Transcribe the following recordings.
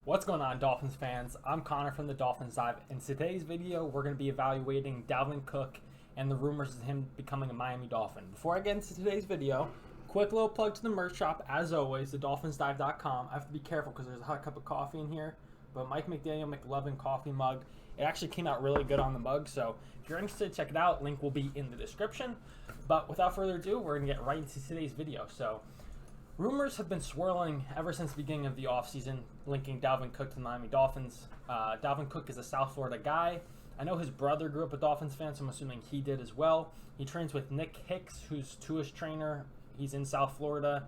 What's going on, Dolphins fans? I'm Connor from the Dolphins Dive. In today's video, we're going to be evaluating Dalvin Cook and the rumors of him becoming a Miami Dolphin. Before I get into today's video, quick little plug to the merch shop. As always, thedolphinsdive.com. I have to be careful because there's a hot cup of coffee in here, but Mike McDaniel McLovin coffee mug. It actually came out really good on the mug, so if you're interested, check it out. Link will be in the description. But without further ado, we're going to get right into today's video. So, rumors have been swirling ever since the beginning of the offseason, linking Dalvin Cook to the Miami Dolphins. Dalvin Cook is a South Florida guy. I know his brother grew up a Dolphins fan, so I'm assuming he did as well. He trains with Nick Hicks, who's Tua's trainer. He's in South Florida.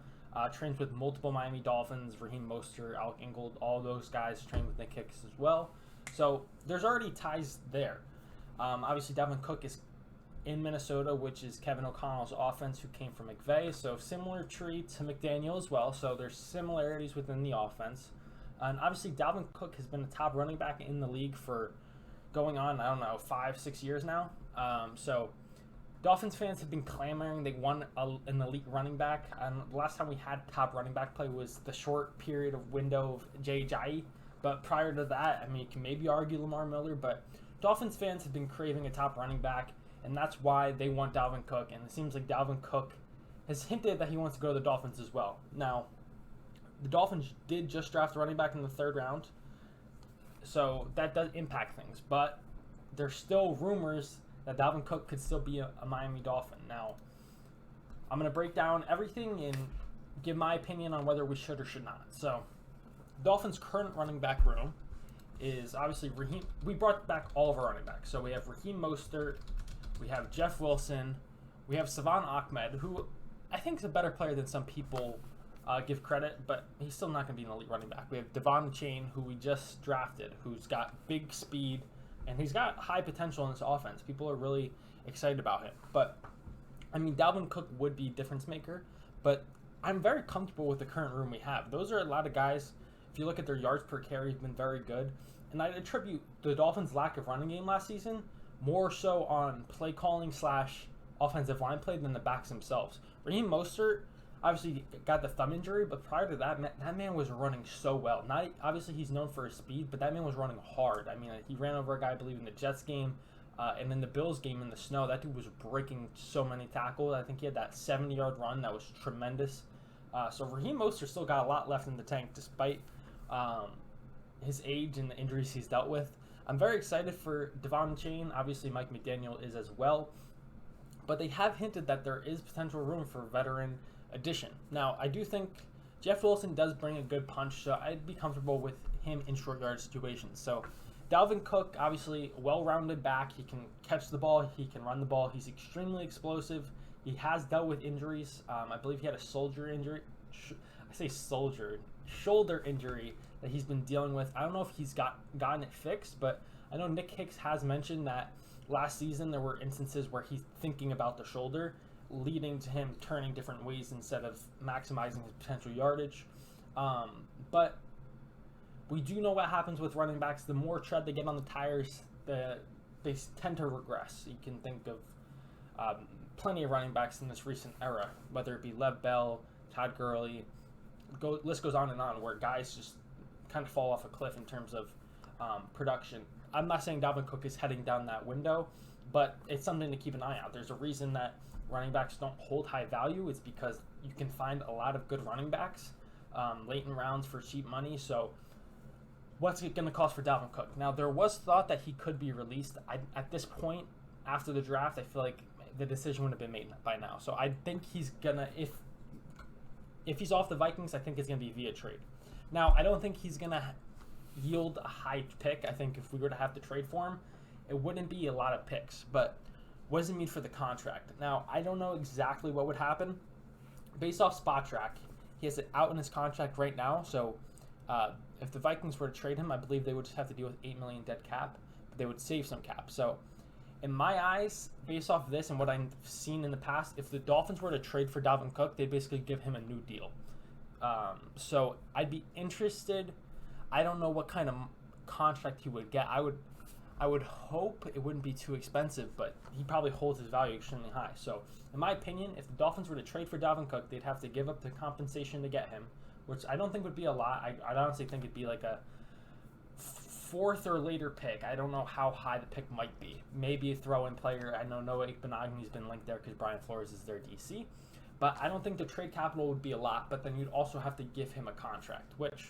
Trains with multiple Miami Dolphins, Raheem Mostert, Alec Ingold, all those guys train with Nick Hicks as well. So there's already ties there. Obviously, Dalvin Cook is in Minnesota, which is Kevin O'Connell's offense, who came from McVay. So similar tree to McDaniel as well. So there's similarities within the offense. And obviously, Dalvin Cook has been a top running back in the league for going on, 5-6 years now. So Dolphins fans have been clamoring. They want an elite running back. And the last time we had top running back play was the short period of window of Jay Ajayi. But prior to that, I mean, you can maybe argue Lamar Miller, but Dolphins fans have been craving a top running back, and that's why they want Dalvin Cook. And it seems like Dalvin Cook has hinted that he wants to go to the Dolphins as well. Now, the Dolphins did just draft a running back in the 3rd round, so that does impact things. But there's still rumors that Dalvin Cook could still be a Miami Dolphin. Now, I'm going to break down everything and give my opinion on whether we should or should not. So, Dolphins' current running back room is obviously Raheem. We brought back all of our running backs. So we have Raheem Mostert, we have Jeff Wilson, we have Savon Ahmed, who I think is a better player than some people give credit, but he's still not going to be an elite running back. We have Devon Chain, who we just drafted, who's got big speed, and he's got high potential in this offense. People are really excited about him. But, I mean, Dalvin Cook would be a difference maker, but I'm very comfortable with the current room we have. Those are a lot of guys. If you look at their yards per carry, have been very good. And I attribute the Dolphins' lack of running game last season more so on play calling / offensive line play than the backs themselves. Raheem Mostert obviously got the thumb injury, but prior to that, that man was running so well. Not obviously he's known for his speed, but that man was running hard. I mean, he ran over a guy, I believe, in the Jets game, and in the Bills game in the snow. That dude was breaking so many tackles. I think he had that 70-yard run that was tremendous. So Raheem Mostert still got a lot left in the tank, despite his age and the injuries he's dealt with. I'm very excited for Devon Chain. Obviously, Mike McDaniel is as well. But they have hinted that there is potential room for veteran addition. Now, I do think Jeff Wilson does bring a good punch, so I'd be comfortable with him in short yard situations. So Dalvin Cook, obviously, well-rounded back. He can catch the ball. He can run the ball. He's extremely explosive. He has dealt with injuries. I believe he had a shoulder injury that he's been dealing with. I don't know if he's gotten it fixed, but I know Nick Hicks has mentioned that last season there were instances where he's thinking about the shoulder, leading to him turning different ways instead of maximizing his potential yardage. But we do know what happens with running backs. The more tread they get on the tires, they tend to regress. You can think of plenty of running backs in this recent era, whether it be Lev Bell, Todd Gurley, list goes on, where guys just kind of fall off a cliff in terms of production. I'm not saying Dalvin Cook is heading down that window, but it's something to keep an eye out. There's a reason that running backs don't hold high value. It's because you can find a lot of good running backs late in rounds for cheap money. So what's it going to cost for Dalvin Cook? Now, there was thought that he could be released. At this point, after the draft, I feel like the decision would have been made by now. So I think he's going to, if he's off the Vikings, I think it's going to be via trade. Now, I don't think he's going to yield a high pick. I think if we were to have to trade for him, it wouldn't be a lot of picks. But what does it mean for the contract? Now, I don't know exactly what would happen. Based off Spot Track, he has it out in his contract right now. So if the Vikings were to trade him, I believe they would just have to deal with $8 million dead cap, but they would save some cap. So in my eyes, based off of this and what I've seen in the past, if the Dolphins were to trade for Dalvin Cook, they'd basically give him a new deal. So I'd be interested. I don't know what kind of contract he would get. I would hope it wouldn't be too expensive, but he probably holds his value extremely high. So in my opinion, if the Dolphins were to trade for Dalvin Cook, they'd have to give up the compensation to get him, which I don't think would be a lot. I honestly think it'd be like a fourth or later pick. I don't know how high the pick might be. Maybe a throw-in player. I know Noah Ikbenogny's been linked there because Brian Flores is their DC. But I don't think the trade capital would be a lot, but then you'd also have to give him a contract, which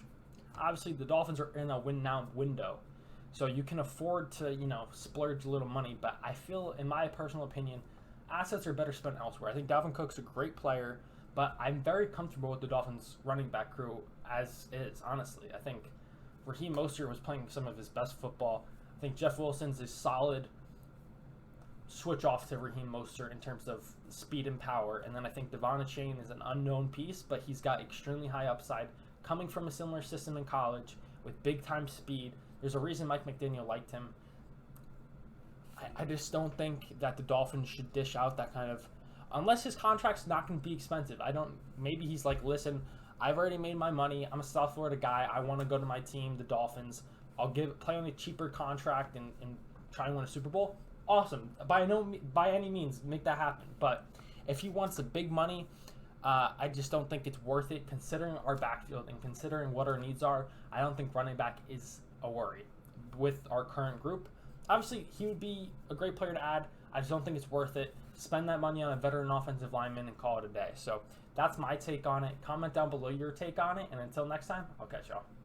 obviously the Dolphins are in a win-now window. So you can afford to, splurge a little money. But I feel, in my personal opinion, assets are better spent elsewhere. I think Dalvin Cook's a great player, but I'm very comfortable with the Dolphins running back crew as is, honestly. I think Raheem Mostert was playing some of his best football. I think Jeff Wilson's a solid switch off to Raheem Mostert in terms of speed and power. And then I think Devon Achane is an unknown piece, but he's got extremely high upside, coming from a similar system in college with big-time speed. There's a reason Mike McDaniel liked him. I just don't think that the Dolphins should dish out that kind of, unless his contract's not going to be expensive. Maybe he's like, listen, I've already made my money. I'm a South Florida guy. I want to go to my team, the Dolphins. I'll play on a cheaper contract and try and win a Super Bowl. Awesome. By any means, make that happen. But if he wants the big money, I just don't think it's worth it. Considering our backfield and considering what our needs are, I don't think running back is a worry with our current group. Obviously, he would be a great player to add. I just don't think it's worth it. Spend that money on a veteran offensive lineman and call it a day. So that's my take on it. Comment down below your take on it. And until next time, I'll catch y'all.